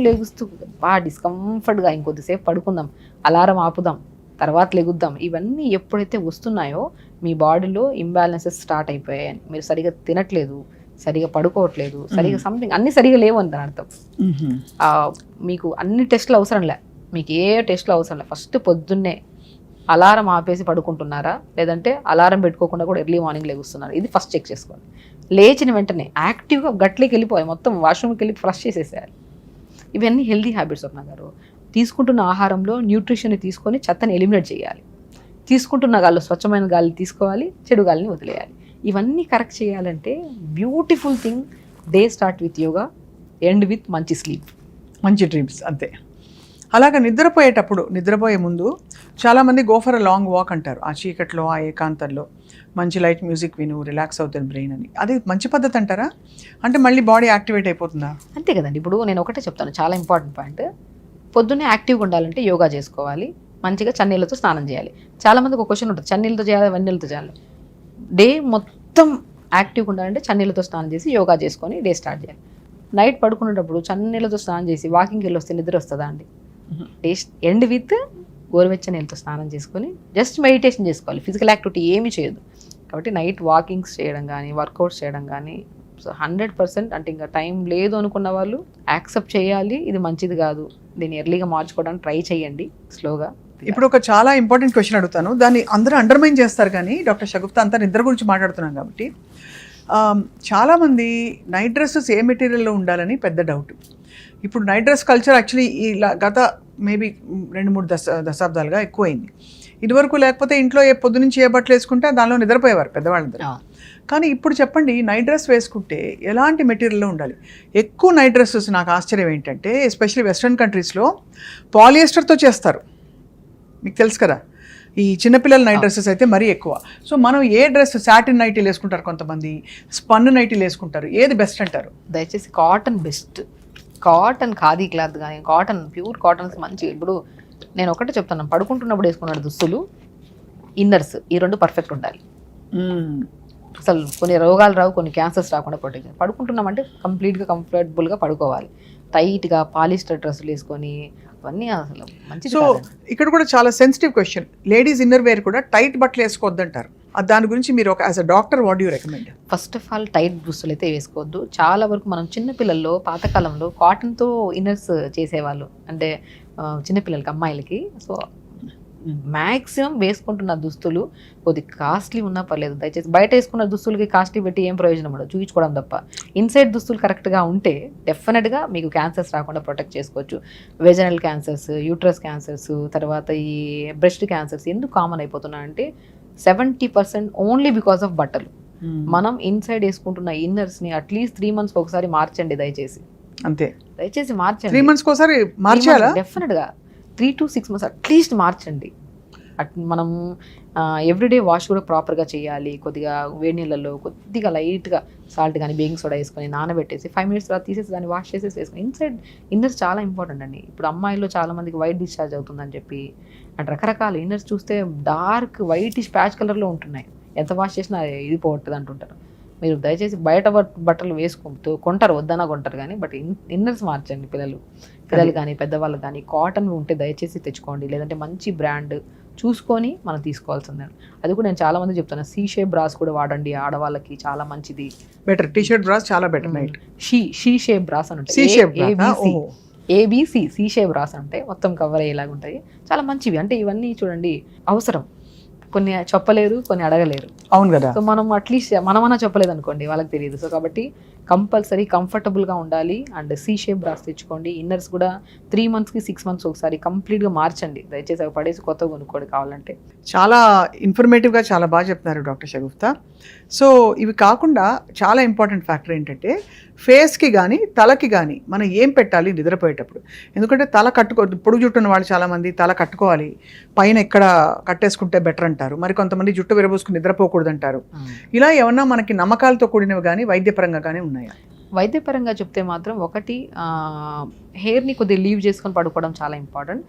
బాగా డిస్కంఫర్ట్గా ఇంకొద్దిసేపు పడుకుందాం, అలారం ఆపుదాం, తర్వాత లెగుద్దాం, ఇవన్నీ ఎప్పుడైతే వస్తున్నాయో మీ బాడీలో ఇంబ్యాలెన్సెస్ స్టార్ట్ అయిపోయాయని, మీరు సరిగా తినట్లేదు, సరిగా పడుకోవట్లేదు, సరిగా సంథింగ్ అన్ని సరిగా లేవు అని దాని అర్థం. మీకు అన్ని టెస్టులు అవసరం లే, మీకు ఏ టెస్టులు అవసరం లే. ఫస్ట్ పొద్దున్నే అలారం ఆపేసి పడుకుంటున్నారా, లేదంటే అలారం పెట్టుకోకుండా కూడా ఎర్లీ మార్నింగ్ లెగుస్తున్నారు, ఇది ఫస్ట్ చెక్ చేసుకోండి. లేచిన వెంటనే యాక్టివ్గా గట్లోకి వెళ్ళిపోయి మొత్తం వాష్రూమ్కి వెళ్ళి ఫ్లష్ చేసేసేయాలి. ఇవన్నీ హెల్దీ హ్యాబిట్స్ స్వప్న గారు. తీసుకుంటున్న ఆహారంలో న్యూట్రిషన్ తీసుకొని చెత్తని ఎలిమినేట్ చేయాలి. తీసుకుంటున్న గాల్లో స్వచ్ఛమైన గాలి తీసుకోవాలి, చెడు గాలిని వదిలేయాలి. ఇవన్నీ కరెక్ట్ చేయాలంటే beautiful thing, day start with yoga, end with మంచి స్లీప్, మంచి డ్రీమ్స్. అంతే. అలాగా నిద్రపోయే ముందు చాలామంది go for a long walk అంటారు. ఆ చీకట్లో, ఆ ఏకాంతంలో మంచి లైట్ మ్యూజిక్ విను, రిలాక్స్ అవుతుంది బ్రెయిన్ అని. అది మంచి పద్ధతి అంటారా? అంటే మళ్ళీ బాడీ యాక్టివేట్ అయిపోతుందా? అంతే కదండి. ఇప్పుడు నేను ఒకటే చెప్తాను, చాలా ఇంపార్టెంట్ పాయింట్. పొద్దున్నే యాక్టివ్గా ఉండాలంటే యోగా చేసుకోవాలి, మంచిగా చన్నీళ్ళతో స్నానం చేయాలి. చాలామందికి ఒక క్వశ్చన్ ఉంటుంది, చన్నీళ్ళతో చేయాలి, వెన్నీళ్ళతో చేయాలి. డే మొత్తం యాక్టివ్గా ఉండాలంటే చన్నీళ్ళతో స్నానం చేసి యోగా చేసుకొని డే స్టార్ట్ చేయాలి. నైట్ పడుకునేటప్పుడు చన్నీళ్ళతో స్నానం చేసి వాకింగ్కి వెళ్ళి వస్తే నిద్ర వస్తుందా అండి? డే ఎండ్ విత్ గోరువెచ్చని నీళ్ళతో స్నానం చేసుకొని జస్ట్ మెడిటేషన్ చేసుకోవాలి, ఫిజికల్ యాక్టివిటీ ఏమీ చేయదు. కాబట్టి నైట్ వాకింగ్స్ చేయడం కానీ, వర్కౌట్స్ చేయడం కానీ, సో 100% అంటే ఇంకా టైం లేదు అనుకున్న వాళ్ళు యాక్సెప్ట్ చేయాలి, ఇది మంచిది కాదు, దీన్ని ఎర్లీగా మార్చుకోవడానికి ట్రై చేయండి స్లోగా. ఇప్పుడు ఒక చాలా ఇంపార్టెంట్ క్వశ్చన్ అడుగుతాను, దాన్ని అందరూ అండర్మైన్ చేస్తారు. కానీ డాక్టర్ షగుప్తా అంతా నిద్ర గురించి మాట్లాడుతున్నాం కాబట్టి, చాలామంది నైట్ డ్రెస్సెస్ ఏ మెటీరియల్లో ఉండాలని పెద్ద డౌట్. ఇప్పుడు నైట్ డ్రెస్ కల్చర్ యాక్చువల్లీ ఇలా గత మేబీ 2-3 దశాబ్దాలుగా ఎక్కువైంది. ఇదివరకు లేకపోతే ఇంట్లో పొద్దునుంచి ఏ బట్టలు వేసుకుంటే దానిలో నిద్రపోయేవారు పెద్దవాళ్ళందరూ. కానీ ఇప్పుడు చెప్పండి, నైట్ డ్రెస్ వేసుకుంటే ఎలాంటి మెటీరియల్లో ఉండాలి? ఎక్కువ నైట్ డ్రెస్సెస్ నాకు ఆశ్చర్యం ఏంటంటే, ఎస్పెషల్లీ వెస్ట్రన్ కంట్రీస్లో పాలియస్టర్తో చేస్తారు, మీకు తెలుసు కదా. ఈ చిన్నపిల్లల నైట్ డ్రెస్సెస్ అయితే మరీ ఎక్కువ. సో మనం ఏ డ్రెస్, సాటిన్ నైటీలు వేసుకుంటారు కొంతమంది, స్పన్ నైటీలు వేసుకుంటారు, ఏది బెస్ట్ అంటారు? దయచేసి cotton best. Cotton, khadi cloth కానీ కాటన్, ప్యూర్ కాటన్స్ మంచి. ఇప్పుడు నేను ఒకటే చెప్తాను, పడుకుంటున్నప్పుడు వేసుకున్న దుస్తులు, ఇన్నర్స్, ఈ రెండు పర్ఫెక్ట్ ఉండాలి. అసలు కొన్ని రోగాలు రావు, కొన్ని క్యాన్సర్స్ రాకుండా ప్రొటెక్ట్. పడుకుంటున్నామంటే కంప్లీట్గా కంఫర్టబుల్గా పడుకోవాలి. టైట్గా పాలిస్టర్ డ్రెస్సులు వేసుకొని అవన్నీ అసలు మంచిది. సో ఇక్కడ కూడా చాలా sensitive question, ladies inner wear కూడా టైట్ బట్టలు వేసుకోవద్దంటారు. దాని గురించి మీరు ఒక as a doctor what you recommend? First of all tight దుస్తులు అయితే వేసుకోవద్దు. చాలా వరకు మనం చిన్నపిల్లల్లో పాతకాలంలో కాటన్తో ఇన్నర్స్ చేసేవాళ్ళు, అంటే చిన్నపిల్లలకి, అమ్మాయిలకి. సో మ్యాక్సిమం వేసుకుంటున్న దుస్తులు కొద్ది కాస్ట్లీ ఉన్నా పర్లేదు, దయచేసి బయట వేసుకున్న దుస్తులకి కాస్ట్లీ పెట్టి ఏం ప్రయోజనం ఉండదు, చూపించుకోవడం తప్ప. ఇన్సైడ్ దుస్తులు కరెక్ట్గా ఉంటే డెఫినెట్గా మీకు క్యాన్సర్స్ రాకుండా ప్రొటెక్ట్ చేసుకోవచ్చు. వెజనల్ క్యాన్సర్స్, యూట్రస్ క్యాన్సర్స్, తర్వాత ఈ బ్రెస్ట్ క్యాన్సర్స్ ఎందుకు కామన్ అయిపోతున్నాయంటే 70% ఓన్లీ బికాస్ ఆఫ్ బట్టలు. మనం ఇన్సైడ్ వేసుకుంటున్న ఇన్నర్స్ని అట్లీస్ట్ 3 months ఒకసారి మార్చండి దయచేసి. అంతే, దయచేసి మార్చండి. 3 months ఒకసారి మార్చాలా? డెఫినెట్గా 3 to 6 months అట్లీస్ట్ మార్చండి. మనం ఎవ్రీడే వాష్ కూడా ప్రాపర్గా చేయాలి. కొద్దిగా వేడి నీళ్ళల్లో కొద్దిగా లైట్గా సాల్ట్ కానీ బేకింగ్ సోడా వేసుకొని నానబెట్టేసి 5 minutes తర్వాత తీసేసి దాన్ని వాష్ చేసేసి వేసుకొని. ఇన్నర్స్ చాలా ఇంపార్టెంట్ అండి. ఇప్పుడు అమ్మాయిల్లో చాలా మందికి వైట్ డిశ్చార్జ్ అవుతుందని చెప్పి అండ్ రకరకాల ఇన్నర్స్ చూస్తే డార్క్ వైటిష్ ప్యాచ్ కలర్లో ఉంటున్నాయి, ఎంత వాష్ చేసినా ఇది పోవట్లేదు అంటుంటారు. మీరు దయచేసి బయట బట్టలు వేసుకుంటూ కొంటారు, వద్దనా కొంటారు కానీ, బట్ ఇన్నర్స్ మార్చండి. పిల్లలు కానీ పెద్దవాళ్ళు కానీ కాటన్ ఉంటే దయచేసి తెచ్చుకోండి, లేదంటే మంచి బ్రాండ్ చూసుకొని మనం తీసుకోవాల్సిందే. అది కూడా నేను చాలా మంది చెప్తాను, సీ షేప్ బ్రాస్ కూడా వాడండి, ఆడవాళ్ళకి చాలా మంచిది. బెటర్ టీ షర్ట్ బ్రాస్ చాలా better. Night she shape brass అని ఉంటాయి, ఏబిసి సి షేప్ బ్రాస్ అంటే మొత్తం కవర్ అయ్యేలాగా ఉంటాయి, చాలా మంచివి. అంటే ఇవన్నీ చూడండి అవసరం. కొన్ని చెప్పలేరు, కొన్ని అడగలేరు. అవును కదా. సో మనం అట్లీస్ట్ మనమన్నా చెప్పలేదు అనుకోండి, వాళ్ళకి తెలియదు. సో కాబట్టి కంపల్సరీ కంఫర్టబుల్గా ఉండాలి. అండ్ సి షేప్ బ్రాస్ తెచ్చుకోండి. ఇన్నర్స్ కూడా 3 monthsకి 6 months ఒకసారి కంప్లీట్గా మార్చండి. దయచేసి అవి పడేసి కొత్తగా కొనుక్కోండి కావాలంటే. చాలా ఇన్ఫర్మేటివ్గా చాలా బాగా చెప్తున్నారు డాక్టర్ షగుఫ్తా. సో ఇవి కాకుండా చాలా ఇంపార్టెంట్ ఫ్యాక్టర్ ఏంటంటే ఫేస్కి కానీ తలకి కానీ మనం ఏం పెట్టాలి నిద్రపోయేటప్పుడు. ఎందుకంటే తల పొడుగు జుట్టు ఉన్న వాళ్ళు చాలామంది తల కట్టుకోవాలి, పైన ఎక్కడ కట్టేసుకుంటే బెటర్ అంటారు. మరి కొంతమంది జుట్టు విరబోసుకుని నిద్రపోకూడదు అంటారు. ఇలా ఏమన్నా మనకి నమ్మకాలతో కూడినవి కానీ వైద్యపరంగా కానీ ఉన్నాయా? వైద్యపరంగా చెప్తే మాత్రం ఒకటి, హెయిర్ని కొద్దిగా లీవ్ చేసుకొని పడుకోవడం చాలా ఇంపార్టెంట్.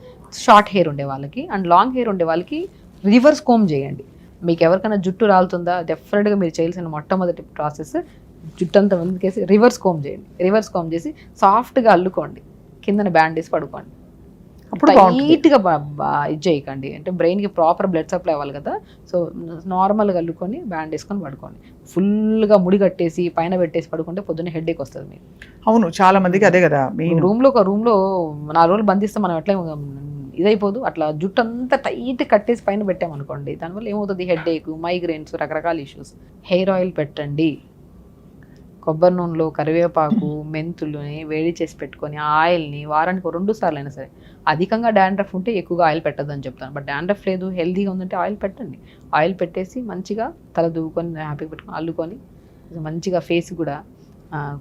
షార్ట్ హెయిర్ ఉండే వాళ్ళకి అండ్ లాంగ్ హెయిర్ ఉండే వాళ్ళకి రివర్స్ కోమ్ చేయండి. మీకు ఎవరికైనా జుట్టు రాలుతుందా, డెఫినెట్గా మీరు చేయాల్సిన మొట్టమొదటి ప్రాసెస్ జుట్టు అంతా ముందుకేసి రివర్స్ కోమ్ చేయండి. రివర్స్ కోమ్ చేసి సాఫ్ట్గా అల్లుకోండి, కిందన బ్యాండ్ వేసి పడుకోండి. అప్పుడు నీట్గా ఇది చేయకండి, అంటే బ్రెయిన్కి ప్రాపర్ బ్లడ్ సప్లై అవ్వాలి కదా. సో నార్మల్గా అల్లుకొని బ్యాండ్ వేసుకొని పడుకోండి. ఫుల్గా ముడి కట్టేసి పైన పెట్టేసి పడుకుంటే పొద్దున్నే హెడేక్ వస్తుంది మీకు. అవును, చాలా మందికి అదే కదా. మీ ఒక రూమ్లో 4 రోజులు బంధిస్తే మనం ఎట్లా ఇదైపోదు. అట్లా జుట్టు అంతా టైట్ కట్టేసి పైన పెట్టామనుకోండి, దానివల్ల ఏమవుతుంది, హెడేక్, మైగ్రేన్స్, రకరకాల ఇష్యూస్. హెయిర్ ఆయిల్ పెట్టండి. కొబ్బరి నూనెలో కరివేపాకు, మెంతులని వేడి చేసి పెట్టుకొని ఆయిల్ని వారానికి 2 సార్లు అయినా సరే. అధికంగా డాండ్రఫ్ ఉంటే ఎక్కువగా ఆయిల్ పెట్టద్దు అని చెప్తాను. బట్ డాండ్రఫ్ లేదు, హెల్తీగా ఉందంటే ఆయిల్ పెట్టండి. ఆయిల్ పెట్టేసి మంచిగా తల దువ్వుకొని హ్యాపీగా పెట్టుకొని అల్లుకొని మంచిగా ఫేస్ కూడా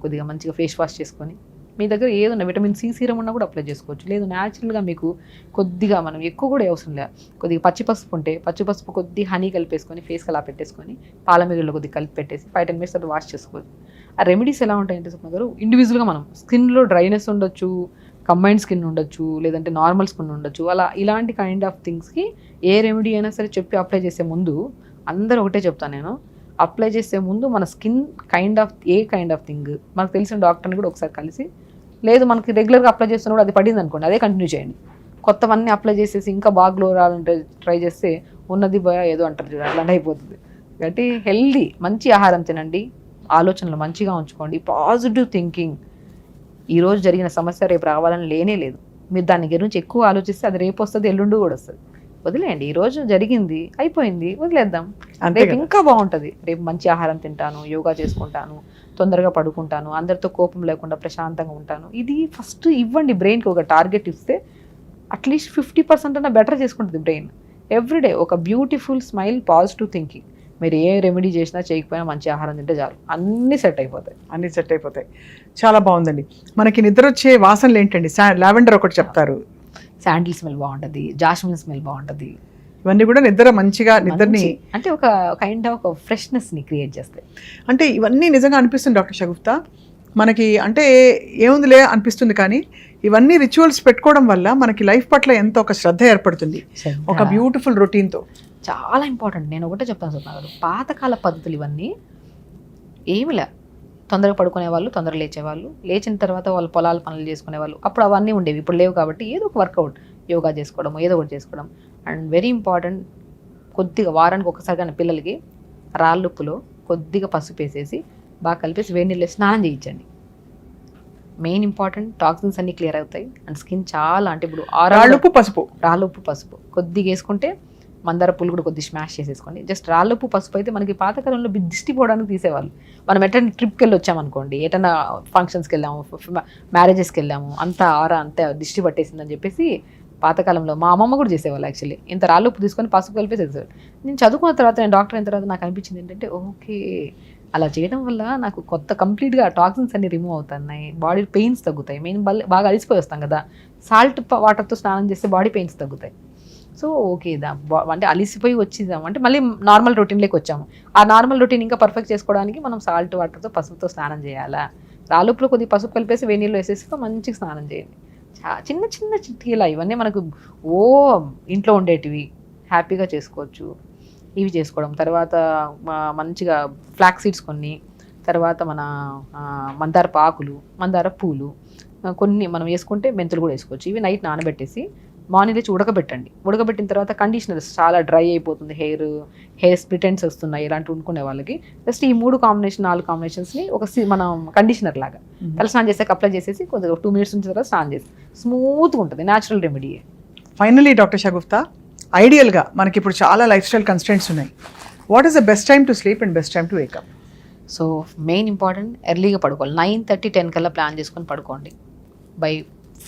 కొద్దిగా మంచిగా ఫేస్ వాష్ చేసుకొని, మీ దగ్గర ఏదన్నా విటమిన్ సి సీరం ఉన్నా కూడా అప్లై చేసుకోవచ్చు. లేదు న్యాచురల్గా మీకు కొద్దిగా, మనం ఎక్కువ కూడా అవసరం లేదు, కొద్దిగా పచ్చిపసుపు ఉంటే పచ్చిపసుపు కొద్దిగా హనీ కలిపేసుకొని ఫేస్కి అలా పెట్టేసుకొని పాలమీగల్లో కొద్దిగా కలిపి పెట్టేసి 5-10 minutes తర్వాత వాష్ చేసుకోవచ్చు. ఆ రెమెడీస్ ఎలా ఉంటాయంటే స్వప్న గారు, ఇండివిజువల్గా మనం స్కిన్లో డ్రైనెస్ ఉండొచ్చు, కంబైన్డ్ స్కిన్ ఉండొచ్చు, లేదంటే నార్మల్ స్కిన్ ఉండొచ్చు. అలా ఇలాంటి కైండ్ ఆఫ్ థింగ్స్కి ఏ రెమెడీ అయినా సరే చెప్పి అప్లై చేసే ముందు అందరూ ఒకటే చెప్తాను నేను, అప్లై చేసే ముందు మన స్కిన్ కైండ్ ఆఫ్ థింగ్ మనకు తెలిసిన డాక్టర్ని కూడా ఒకసారి కలిసి, లేదు మనకి రెగ్యులర్గా అప్లై చేస్తున్నప్పుడు అది పడింది అనుకోండి, అదే కంటిన్యూ చేయండి. కొత్తవన్నీ అప్లై చేసేసి ఇంకా బాగా గ్లో రావాలంటే ట్రై చేస్తే ఉన్నది ఏదో అంటారు చూడండి, అట్లాంటి అయిపోతుంది. కాబట్టి హెల్దీ మంచి ఆహారం తినండి, ఆలోచనలు మంచిగా ఉంచుకోండి, పాజిటివ్ థింకింగ్. ఈరోజు జరిగిన సమస్య రేపు రావాలని లేనే లేదు. మీరు దాని గురించి ఎక్కువ ఆలోచిస్తే అది రేపు వస్తుంది, ఎల్లుండి కూడా వస్తుంది. వదిలేయండి, ఈరోజు జరిగింది అయిపోయింది, వదిలేద్దాం. రేపు ఇంకా బాగుంటుంది. రేపు మంచి ఆహారం తింటాను, యోగా చేసుకుంటాను, తొందరగా పడుకుంటాను, అందరితో కోపం లేకుండా ప్రశాంతంగా ఉంటాను. ఇది ఫస్ట్ ఇవ్వండి. బ్రెయిన్కి ఒక టార్గెట్ ఇస్తే అట్లీస్ట్ 50% అన్నా బెటర్ చేసుకుంటుంది బ్రెయిన్. ఎవ్రీడే ఒక బ్యూటిఫుల్ స్మైల్, పాజిటివ్ థింకింగ్. మీరు ఏ రెమెడీ చేసినా చేయకపోయినా మంచి ఆహారం తింటే చాలు, అన్నీ సెట్ అయిపోతాయి. చాలా బాగుందండి. మనకి నిద్ర వచ్చే వాసనలు ఏంటండి? లావెండర్ ఒకటి చెప్తారు, శాండిల్ స్మెల్ బాగుంటుంది, జాస్మిన్ స్మెల్ బాగుంటుంది. ఇవన్నీ కూడా నిద్రని అంటే ఒక కైండ్ ఆఫ్ ఒక ఫ్రెష్నెస్ని క్రియేట్ చేస్తాయి. అంటే ఇవన్నీ నిజంగా అనిపిస్తుంది డాక్టర్ షగుఫ్తా మనకి, అంటే ఏముందిలే అనిపిస్తుంది, కానీ ఇవన్నీ రిచువల్స్ పెట్టుకోవడం వల్ల మనకి లైఫ్ పట్ల ఎంత ఒక శ్రద్ధ ఏర్పడుతుంది, ఒక బ్యూటిఫుల్ రొటీన్తో. చాలా ఇంపార్టెంట్. నేను ఒకటే చెప్తాను సుప్నా, పాతకాల పద్ధతులు ఇవన్నీ ఏమిలే. తొందరగా పడుకునేవాళ్ళు, తొందరగా లేచేవాళ్ళు, లేచిన తర్వాత వాళ్ళు పొలాల పనులు చేసుకునేవాళ్ళు. అప్పుడు అవన్నీ ఉండేవి, ఇప్పుడు లేవు. కాబట్టి ఏదో ఒక వర్కౌట్, యోగా చేసుకోవడం, ఏదో ఒకటి చేసుకోవడం. అండ్ వెరీ ఇంపార్టెంట్, కొద్దిగా వారానికి ఒకసారి కానీ పిల్లలకి రాళ్ళుప్పులో కొద్దిగా పసుపు వేసేసి బాగా కలిపేసి వేడి నీళ్ళు స్నానం చేయించండి. మెయిన్ ఇంపార్టెంట్, టాక్సిన్స్ అన్నీ క్లియర్ అవుతాయి అండ్ స్కిన్ చాలా, అంటే ఇప్పుడు రాళ్ళుప్పు పసుపు కొద్దిగా వేసుకుంటే, మందార పూలు కూడా కొద్దిగా స్మాష్ చేసేసుకోండి. జస్ట్ రాళ్ళుప్పు పసుపు అయితే మనకి పాతకాలంలో దిష్టి పోవడానికి తీసేవాళ్ళు. మనం ఎటైనా ట్రిప్కి వెళ్ళి వచ్చామనుకోండి, ఎటైనా ఫంక్షన్స్కి వెళ్ళాము, మ్యారేజెస్కి వెళ్ళాము, అంతా అంతా దిష్టి పట్టేసిందని చెప్పేసి పాతకాలంలో మా అమ్మమ్మ కూడా చేసేవాళ్ళు. యాక్చువల్లీ ఇంత రాళ్ళుప్పు తీసుకొని పసుపు కలిపేసేవాళ్ళు. నేను చదువుకున్న తర్వాత, నేను డాక్టర్ అయిన తర్వాత నాకు అనిపించింది ఏంటంటే, ఓకే అలా చేయడం వల్ల నాకు కంప్లీట్గా టాక్సిన్స్ అన్ని రిమూవ్ అవుతున్నాయి, బాడీ పెయిన్స్ తగ్గుతాయి. మెయిన్ బాగా అలిసిపోయి వస్తాం కదా, సాల్ట్ వాటర్తో స్నానం చేస్తే బాడీ పెయిన్స్ తగ్గుతాయి. సో ఓకే, అంటే అలిసిపోయి వచ్చిద్దాం అంటే మళ్ళీ నార్మల్ రొటీన్లోకి వచ్చాము. ఆ నార్మల్ రొటీన్ ఇంకా పర్ఫెక్ట్ చేసుకోవడానికి మనం సాల్ట్ వాటర్తో పసుపుతో స్నానం చేయాలా, రాళ్ళుప్పులో కొద్దిగా పసుపు కలిపేసి వేడి నీళ్ళు వేసేసి మంచిగా స్నానం చేయండి. చిన్న చిన్న చిట్కీలా ఇవన్నీ మనకు ఇంట్లో ఉండేటివి, హ్యాపీగా చేసుకోవచ్చు. ఇవి చేసుకోవడం, తర్వాత మంచిగా ఫ్లాక్స్ సీడ్స్ కొన్ని, తర్వాత మన మందార ఆకులు, మందార పూలు కొన్ని మనం వేసుకుంటే, మెంతులు కూడా వేసుకోవచ్చు. ఇవి నైట్ నానబెట్టేసి మార్నింగ్ లేచి ఉడకబెట్టండి. ఉడకబెట్టిన తర్వాత కండిషనర్స్, చాలా డ్రై అయిపోతుంది హెయిర్ స్ప్లిటెంట్స్ వస్తున్నాయి ఇలాంటి వండుకునే వాళ్ళకి, జస్ట్ ఈ 4 కాంబినేషన్స్ని ఒక మనం కండిషనర్ లాగా తల స్నానం చేసాక అప్లై చేసేసి కొద్దిగా 2 minutes నుంచి తర్వాత స్నానం చేసి స్మూత్గా ఉంటుంది. Natural remedy. Finally doctor Shagufta, ఐడియల్గా మనకి ఇప్పుడు చాలా లైఫ్ స్టైల్ కన్స్టెంట్స్ ఉన్నాయి. What is the best time to sleep and best time to wake up? So main important ఎర్లీగా పడుకోవాలి. 9:30, 10 కల్లా ప్లాన్ చేసుకొని పడుకోండి. బై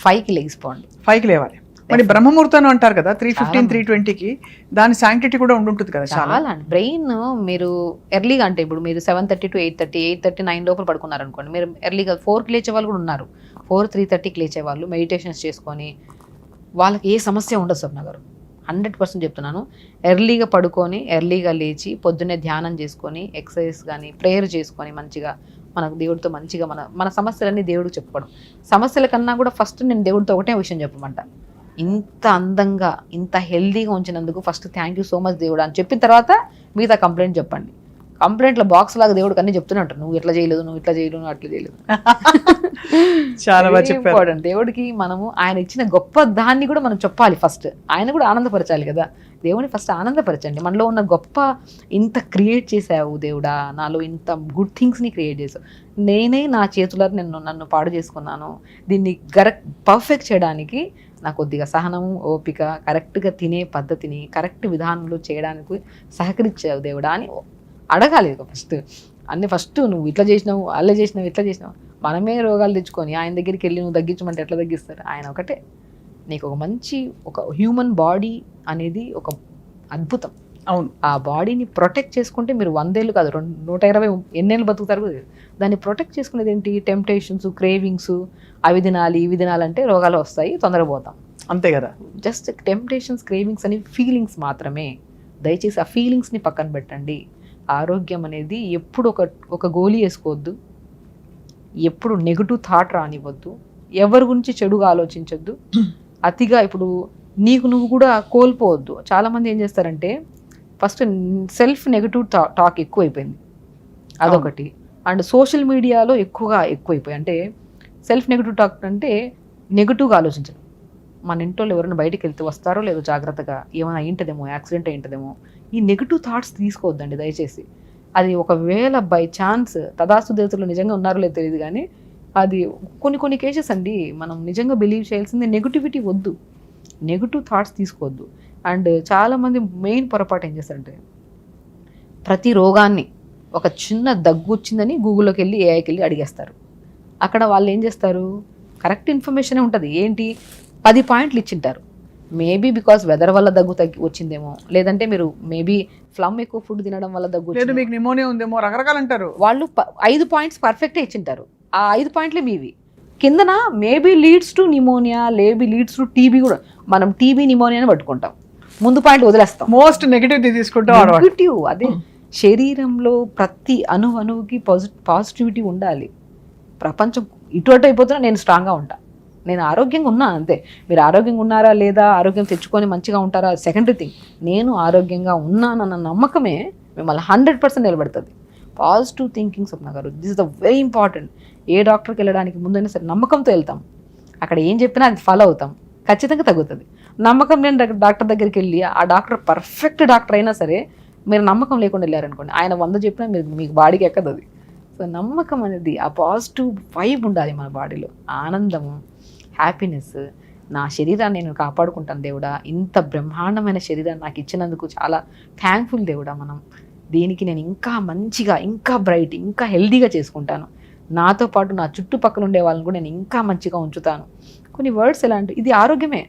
5కి లెగిసిపోండి. 5కి లేవాలి. మరి బ్రహ్మముహూర్తం అంటారు కదా 3:15, 3:20కి, దాని శాంక్టిటీ కూడా ఉండుంటుంది కదా చాలా. బ్రెయిన్ మీరు ఎర్లీగా అంటే ఇప్పుడు మీరు 7:30 to 8:30, 8:30, 9 లోపల పడుకున్నారు అనుకోండి, మీరు ఎర్లీగా 4కి లేచే వాళ్ళు కూడా ఉన్నారు. 4, 3:30కి లేచే వాళ్ళు మెడిటేషన్స్ చేసుకొని వాళ్ళకి ఏ సమస్య ఉండదు. స్వప్న గారు 100% చెప్తున్నాను. ఎర్లీగా పడుకొని ఎర్లీగా లేచి పొద్దున్నే ధ్యానం చేసుకొని ఎక్సర్సైజ్ కానీ ప్రేయర్ చేసుకొని మంచిగా మనకు దేవుడితో మంచిగా మన సమస్యలన్నీ దేవుడికి చెప్పుకోవడం. సమస్యల కన్నా కూడా ఫస్ట్ నేను దేవుడితో ఒకటే విషయం చెప్పమంట, ఇంత అందంగా ఇంత హెల్దీగా ఉంచినందుకు first thank you so much దేవుడు అని చెప్పిన తర్వాత మిగతా కంప్లైంట్ చెప్పండి. కంప్లైంట్లో బాక్స్ లాగా దేవుడికి అన్ని చెప్తూనే ఉంటారు, నువ్వు ఇట్లా చేయలేదు, నువ్వు ఇట్లా చేయలేదు, నువ్వు అట్లా చేయలేదు. చాలా బాగా చెప్పారు. దేవుడికి మనము ఆయన ఇచ్చిన గొప్ప దాన్ని కూడా మనం చెప్పాలి. ఫస్ట్ ఆయన కూడా ఆనందపరచాలి కదా. దేవుని ఫస్ట్ ఆనందపరచండి. మనలో ఉన్న గొప్ప ఇంత క్రియేట్ చేసావు దేవుడా, నాలో ఇంత గుడ్ థింగ్స్ని క్రియేట్ చేసావు, నేనే నా చేతుల్లో నన్ను పాడు చేసుకున్నాను, దీన్ని పర్ఫెక్ట్ చేయడానికి నాకు కొద్దిగా సహనము, ఓపిక, కరెక్ట్గా తినే పద్ధతిని కరెక్ట్ విధానంలో చేయడానికి సహకరించావు దేవుడా అని అడగాలి. ఫస్ట్ నువ్వు ఇట్లా చేసినావు, అలా చేసినావు, ఇట్లా చేసినావు. మనమే రోగాలు తెచ్చుకొని ఆయన దగ్గరికి వెళ్ళి నువ్వు తగ్గించమంటే ఎట్లా తగ్గిస్తారు? ఆయన ఒకటే నీకు ఒక హ్యూమన్ బాడీ అనేది ఒక అద్భుతం. అవును. ఆ బాడీని ప్రొటెక్ట్ చేసుకుంటే మీరు 100 ఏళ్ళు కాదు 120 ఎన్నేళ్ళు బతుకుతారు. దాన్ని ప్రొటెక్ట్ చేసుకునేది ఏంటి? టెంప్టేషన్స్, క్రేవింగ్స్, అవి తినాలి ఇవి తినాలంటే రోగాలు వస్తాయి, తొందరగా పోతాం. అంతే కదా. జస్ట్ టెంప్టేషన్స్, క్రేవింగ్స్ అని ఫీలింగ్స్ మాత్రమే. దయచేసి ఆ ఫీలింగ్స్ని పక్కన పెట్టండి. ఆరోగ్యం అనేది ఎప్పుడు ఒక గోలీ వేసుకోవద్దు, ఎప్పుడు నెగిటివ్ థాట్ రానివ్వద్దు, ఎవరి గురించి చెడుగా ఆలోచించొద్దు. అతిగా ఇప్పుడు నువ్వు కూడా కోల్పోవద్దు. చాలామంది ఏం చేస్తారంటే ఫస్ట్ సెల్ఫ్ నెగిటివ్ టాక్ ఎక్కువైపోయింది, అదొకటి. అండ్ సోషల్ మీడియాలో ఎక్కువైపోయి అంటే సెల్ఫ్ నెగిటివ్ టాక్ అంటే నెగిటివ్గా ఆలోచించడం. మన ఇంట్లో ఎవరైనా బయటికి వెళ్తే వస్తారో లేదో జాగ్రత్తగా, ఏమైనా అయింటదేమో, యాక్సిడెంట్ అయింటదేమో, ఈ నెగిటివ్ థాట్స్ తీసుకోవద్దండి దయచేసి. అది ఒకవేళ బై ఛాన్స్ తదాస్తు దేవతలు నిజంగా ఉన్నారో లేదో తెలియదు కానీ అది కొన్ని కేసెస్ అండి. మనం నిజంగా బిలీవ్ చేయాల్సింది నెగిటివిటీ వద్దు, నెగిటివ్ థాట్స్ తీసుకోవద్దు. అండ్ చాలామంది మెయిన్ పొరపాటు ఏం చేస్తారంటే ప్రతి రోగాన్ని ఒక చిన్న దగ్గు వచ్చిందని గూగుల్లోకి వెళ్ళి ఏఐకి వెళ్ళి అడిగేస్తారు. అక్కడ వాళ్ళు ఏం చేస్తారు, కరెక్ట్ ఇన్ఫర్మేషనే ఉంటుంది. ఏంటి 10 పాయింట్లు ఇచ్చింటారు. మేబీ బికాస్ వెదర్ వల్ల దగ్గు వచ్చిందేమో, లేదంటే మీరు మేబీ ఫ్లమ్ ఎక్కువ ఫుడ్ తినడం వల్ల దగ్గు, లేదు మీకు నిమోనియా ఉందేమో, రకరకాలు అంటారు. వాళ్ళు 5 పాయింట్స్ పర్ఫెక్టే ఇచ్చింటారు. ఆ 5 పాయింట్లే మీవి. కిందన maybe leads to pneumonia, maybe leads to TB కూడా. మనం టీబీ నిమోనియాని పట్టుకుంటాం, ముందు పాయింట్ వదిలేస్తాం, మోస్ట్ నెగిటివ్ తీసుకుంటాం. నెగిటివ్. అదే శరీరంలో ప్రతి అణువుకి పాజిటివిటీ ఉండాలి. ప్రపంచం ఇటు అయిపోతున్నా నేను స్ట్రాంగ్గా ఉంటా, నేను ఆరోగ్యంగా ఉన్నా అంతే. మీరు ఆరోగ్యంగా ఉన్నారా లేదా, ఆరోగ్యం తెచ్చుకొని మంచిగా ఉంటారా సెకండరీ థింగ్. నేను ఆరోగ్యంగా ఉన్నానన్న నమ్మకమే మిమ్మల్ని 100% నిలబడుతుంది. Positive thinking Swapna garu, this is the very important. ఏ డాక్టర్కి వెళ్ళడానికి ముందైనా సరే నమ్మకంతో వెళ్తాం, అక్కడ ఏం చెప్పినా అది ఫాలో అవుతాం, ఖచ్చితంగా తగ్గుతుంది. నమ్మకం లేని డాక్టర్ దగ్గరికి వెళ్ళి ఆ డాక్టర్ పర్ఫెక్ట్ డాక్టర్ అయినా సరే మీరు నమ్మకం లేకుండా వెళ్ళారనుకోండి, ఆయన 100 చెప్పినా మీకు బాడీకి ఎక్కదు అది. సో నమ్మకం అనేది, ఆ పాజిటివ్ వైబ్ ఉండాలి మన బాడీలో. ఆనందము, హ్యాపీనెస్. నా శరీరాన్ని నేను కాపాడుకుంటాను దేవుడా, ఇంత బ్రహ్మాండమైన శరీరాన్ని నాకు ఇచ్చినందుకు చాలా థ్యాంక్ఫుల్ దేవుడా. దీనికి నేను ఇంకా మంచిగా, ఇంకా బ్రైట్, ఇంకా హెల్దీగా చేసుకుంటాను. నాతో పాటు నా చుట్టుపక్కల ఉండే వాళ్ళని కూడా నేను ఇంకా మంచిగా ఉంచుతాను. కొన్ని వర్డ్స్ ఎలా అంటే ఇది ఆరోగ్యమే,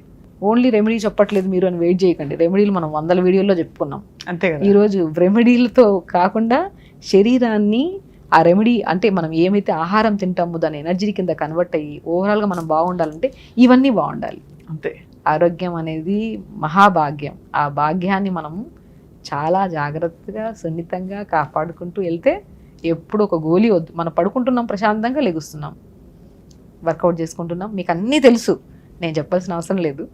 ఓన్లీ రెమెడీ చెప్పట్లేదు మీరు అని వెయిట్ చేయకండి. రెమెడీలు మనం 100 వీడియోల్లో చెప్పుకున్నాం. అంతే కదా. ఈరోజు రెమెడీలతో కాకుండా శరీరాన్ని ఆ రెమెడీ అంటే మనం ఏమైతే ఆహారం తింటామో దాని ఎనర్జీ కింద కన్వర్ట్ అయ్యి ఓవరాల్గా మనం బాగుండాలంటే ఇవన్నీ బాగుండాలి. అంతే. ఆరోగ్యం అనేది మహాభాగ్యం. ఆ భాగ్యాన్ని మనము చాలా జాగ్రత్తగా సున్నితంగా కాపాడుకుంటూ వెళ్తే ఎప్పుడు ఒక గోలీ వద్దు. మనం పడుకుంటున్నాం, ప్రశాంతంగా లెగుస్తున్నాం, వర్కౌట్ చేసుకుంటున్నాం. మీకు అన్నీ తెలుసు, నేను చెప్పాల్సిన అవసరం లేదు.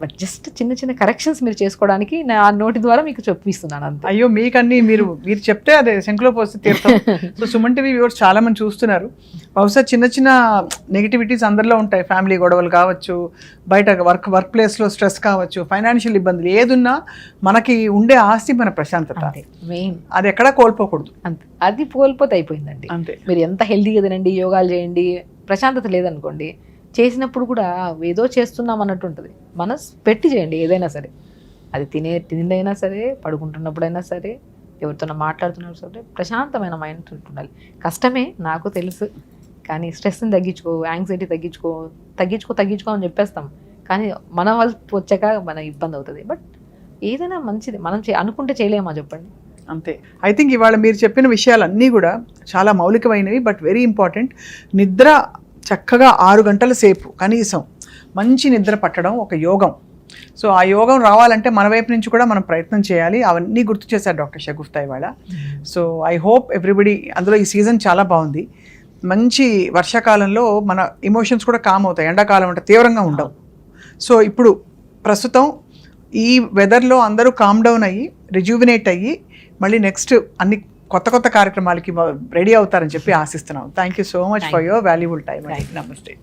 బట్ జస్ట్ చిన్న చిన్న కరెక్షన్స్ మీరు చేసుకోవడానికి నా నోటి ద్వారా మీకు చెప్పిస్తున్నాను అంతే. అయ్యో మీకన్నీ మీరు చెప్తే అదే శంకులో పోస్తే తీరుతాం. సో సుమన్ టీవీ వ్యూవర్స్ చాలా మంది చూస్తున్నారు. బహుశా చిన్న చిన్న నెగిటివిటీస్ అందరిలో ఉంటాయి. ఫ్యామిలీ గొడవలు కావచ్చు, బయట వర్క్ ప్లేస్లో స్ట్రెస్ కావచ్చు, ఫైనాన్షియల్ ఇబ్బందులు, ఏదున్నా మనకి ఉండే ఆస్తి మన ప్రశాంతత. మెయిన్ అది ఎక్కడా కోల్పోకూడదు. అంతే, అది కోల్పోతే అయిపోయిందండి. అంతే. మీరు ఎంత హెల్తీగా తినండి, యోగాలు చేయండి, ప్రశాంతత లేదనుకోండి, చేసినప్పుడు కూడా ఏదో చేస్తున్నాం అన్నట్టు ఉంటుంది. మనసు పెట్టి చేయండి ఏదైనా సరే. అది తిండైనా సరే, పడుకుంటున్నప్పుడైనా సరే, ఎవరితోనో మాట్లాడుతున్నప్పుడు సరే ప్రశాంతమైన మైండ్ ఉండాలి. కష్టమే నాకు తెలుసు, కానీ స్ట్రెస్ని తగ్గించుకో, యాంగ్జైటీ తగ్గించుకో అని చెప్పేస్తాం, కానీ మన వాళ్ళు వచ్చాక మన ఇబ్బంది అవుతుంది. బట్ ఏదైనా మంచిది మనం అనుకుంటే చేయలేమా చెప్పండి. అంతే. ఐ థింక్ ఇవాళ మీరు చెప్పిన విషయాలన్నీ కూడా చాలా మౌలికమైనవి, బట్ వెరీ ఇంపార్టెంట్. నిద్ర చక్కగా 6 గంటల సేపు కనీసం మంచి నిద్ర పట్టడం ఒక యోగం. సో ఆ యోగం రావాలంటే మన వైపు నుంచి కూడా మనం ప్రయత్నం చేయాలి. అవన్నీ గుర్తు చేశారు డాక్టర్ షగుఫ్తా ఇవాళ. సో ఐ హోప్ ఎవ్రీబడి, అందులో ఈ సీజన్ చాలా బాగుంది. మంచి వర్షాకాలంలో మన ఎమోషన్స్ కూడా కామ్ అవుతాయి, ఎండాకాలం అంటే తీవ్రంగా ఉండవు. సో ఇప్పుడు ప్రస్తుతం ఈ వెదర్లో అందరూ కామ్ డౌన్ అయ్యి రిజ్యూవినేట్ అయ్యి మళ్ళీ నెక్స్ట్ అన్ని కొత్త కార్యక్రమాలకి రెడీ అవుతారని చెప్పి ఆశిస్తున్నాం. Thank you so much for your valuable time. నమస్తే.